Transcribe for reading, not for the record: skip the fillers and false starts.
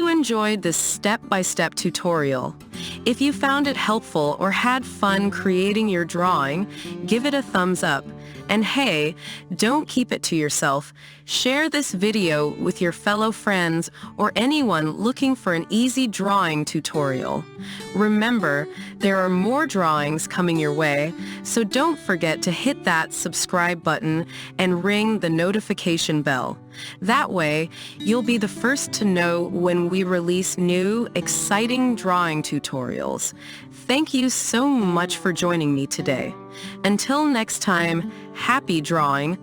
you enjoyed this step-by-step tutorial. If you found it helpful or had fun creating your drawing, give it a thumbs up. And hey, don't keep it to yourself. Share this video with your fellow friends or anyone looking for an easy drawing tutorial. Remember, there are more drawings coming your way, so don't forget to hit that subscribe button and ring the notification bell. That way, you'll be the first to know when we release new, exciting drawing tutorials. Thank you so much for joining me today. Until next time, happy drawing!